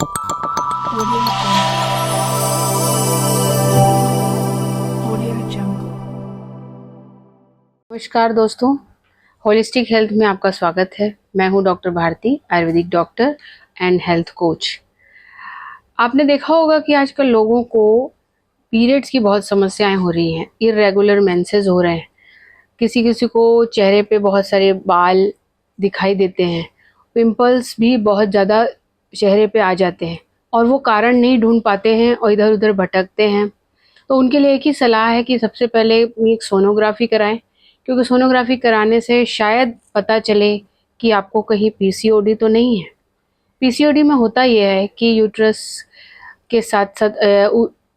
Audio Jungle. नमस्कार दोस्तों, holistic health में आपका स्वागत है। मैं हूं doctor Bharti, Ayurvedic doctor and health coach. आपने देखा होगा कि आजकल लोगों को पीरियड्स की बहुत समस्याएं हो रही हैं, इर्रेगुलर मेंसेस हो रहे हैं। किसी किसी को चेहरे पे बहुत सारे बाल दिखाई देते हैं, पिंपल्स भी बहुत ज़्यादा चेहरे पे आ जाते हैं और वो कारण नहीं ढूंढ पाते हैं और इधर उधर भटकते हैं। तो उनके लिए एक ही सलाह है कि सबसे पहले एक सोनोग्राफी कराएं, क्योंकि सोनोग्राफी कराने से शायद पता चले कि आपको कहीं पीसीओडी तो नहीं है। पीसीओडी में होता यह है कि यूट्रस के साथ साथ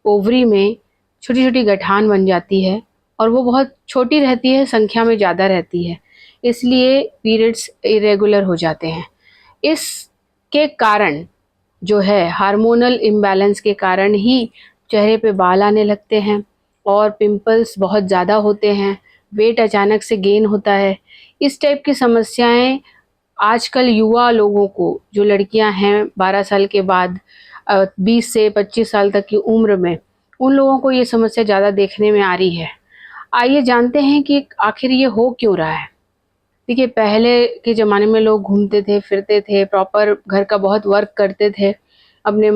ओवरी में छोटी छोटी गठान बन जाती है और वो बहुत छोटी रहती है, संख्या में ज़्यादा रहती है, इसलिए पीरियड्स इरेगुलर हो जाते हैं। इसके कारण जो है हार्मोनल इम्बैलेंस के कारण ही चेहरे पे बाल आने लगते हैं और पिंपल्स बहुत ज़्यादा होते हैं, वेट अचानक से गेन होता है। इस टाइप की समस्याएं आजकल युवा लोगों को, जो लड़कियां हैं 12 साल के बाद 20 से 25 साल तक की उम्र में, उन लोगों को ये समस्या ज़्यादा देखने में आ रही है। आइए जानते हैं कि आखिर ये हो क्यों रहा है। देखिए, पहले के ज़माने में लोग घूमते थे, फिरते थे, प्रॉपर घर का बहुत वर्क करते थे, अपने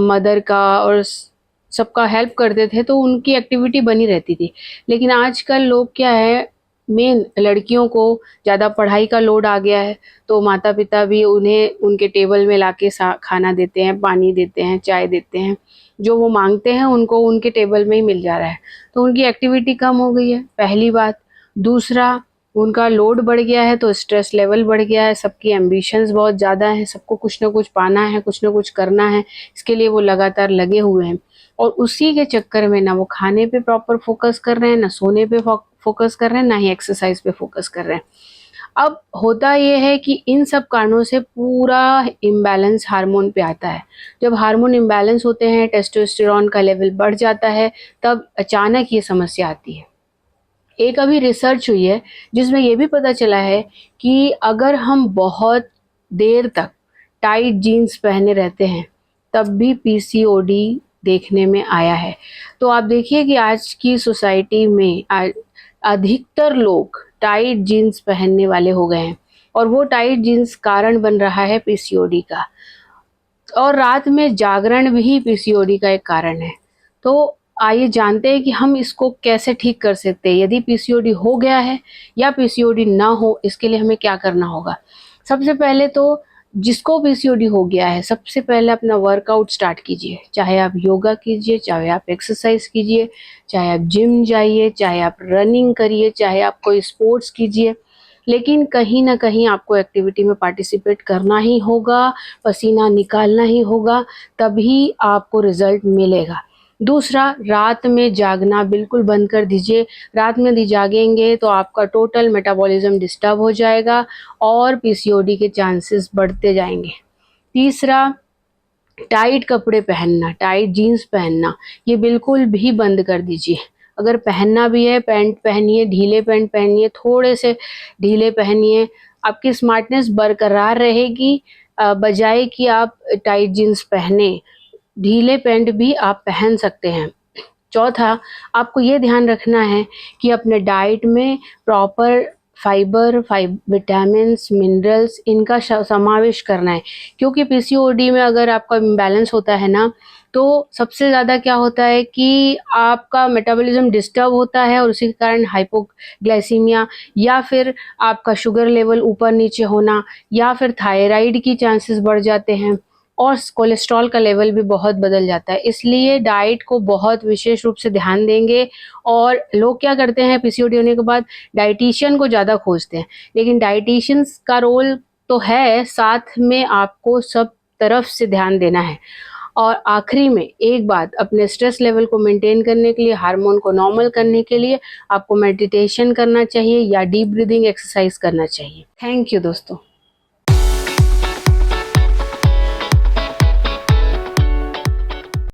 मदर का और सबका हेल्प करते थे, तो उनकी एक्टिविटी बनी रहती थी। लेकिन आजकल लोग क्या है, मेन लड़कियों को ज़्यादा पढ़ाई का लोड आ गया है, तो माता पिता भी उन्हें उनके टेबल में लाके खाना देते हैं, पानी देते हैं, चाय देते हैं। जो वो मांगते हैं उनको उनके टेबल में ही मिल जा रहा है, तो उनकी एक्टिविटी कम हो गई है, पहली बात। दूसरा, उनका लोड बढ़ गया है तो स्ट्रेस लेवल बढ़ गया है, सबकी एम्बिशंस बहुत ज़्यादा हैं, सबको कुछ ना कुछ पाना है, कुछ ना कुछ करना है, इसके लिए वो लगातार लगे हुए हैं। और उसी के चक्कर में ना वो खाने पे प्रॉपर फोकस कर रहे हैं, ना सोने पे फोकस कर रहे हैं, ना ही एक्सरसाइज पे फोकस कर रहे हैं। अब होता ये है कि इन सब कारणों से पूरा इम्बैलेंस हार्मोन पे आता है। जब हार्मोन इम्बैलेंस होते हैं, टेस्टोस्टेरोन का लेवल बढ़ जाता है, तब अचानक ये समस्या आती है। एक अभी रिसर्च हुई है जिसमें ये भी पता चला है कि अगर हम बहुत देर तक टाइट जीन्स पहने रहते हैं, तब भी पीसीओडी देखने में आया है। तो आप देखिए कि आज की सोसाइटी में अधिकतर लोग टाइट जीन्स पहनने वाले हो गए हैं और वो टाइट जीन्स कारण बन रहा है पीसीओडी का। और रात में जागरण भी पीसीओडी का एक कारण है। तो आइए जानते हैं कि हम इसको कैसे ठीक कर सकते हैं। यदि पीसीओडी हो गया है या पीसीओडी ना हो, इसके लिए हमें क्या करना होगा। सबसे पहले तो जिसको पीसीओडी हो गया है, सबसे पहले अपना वर्कआउट स्टार्ट कीजिए। चाहे आप योगा कीजिए, चाहे आप एक्सरसाइज कीजिए, चाहे आप जिम जाइए, चाहे आप रनिंग करिए, चाहे आप कोई स्पोर्ट्स कीजिए, लेकिन कहीं ना कहीं आपको एक्टिविटी में पार्टिसिपेट करना ही होगा, पसीना निकालना ही होगा, तभी आपको रिजल्ट मिलेगा। दूसरा, रात में जागना बिल्कुल बंद कर दीजिए। रात में यदि जागेंगे तो आपका टोटल मेटाबॉलिज्म डिस्टर्ब हो जाएगा और पीसीओडी के चांसेस बढ़ते जाएंगे। तीसरा, टाइट कपड़े पहनना, टाइट जीन्स पहनना, ये बिल्कुल भी बंद कर दीजिए। अगर पहनना भी है, पैंट पहनिए, ढीले पैंट पहनिए, थोड़े से ढीले पहनिए, आपकी स्मार्टनेस बरकरार रहेगी। बजाय कि आप टाइट जीन्स पहने, ढीले पैंट भी आप पहन सकते हैं। चौथा, आपको ये ध्यान रखना है कि अपने डाइट में प्रॉपर फाइबर, विटामिन्स, मिनरल्स, इनका समावेश करना है। क्योंकि पीसीओडी में अगर आपका इम्बैलेंस होता है ना, तो सबसे ज़्यादा क्या होता है कि आपका मेटाबॉलिज्म डिस्टर्ब होता है और उसी के कारण हाइपोग्लाइसीमिया, या फिर आपका शुगर लेवल ऊपर नीचे होना, या फिर थायराइड की चांसेस बढ़ जाते हैं और कोलेस्ट्रॉल का लेवल भी बहुत बदल जाता है। इसलिए डाइट को बहुत विशेष रूप से ध्यान देंगे। और लोग क्या करते हैं, पीसीओडी होने के बाद डाइटिशियन को ज़्यादा खोजते हैं, लेकिन डाइटिशियंस का रोल तो है, साथ में आपको सब तरफ से ध्यान देना है। और आखिरी में एक बात, अपने स्ट्रेस लेवल को मेंटेन करने के लिए, हार्मोन को नॉर्मल करने के लिए आपको मेडिटेशन करना चाहिए या डीप ब्रीदिंग एक्सरसाइज करना चाहिए। थैंक यू दोस्तों।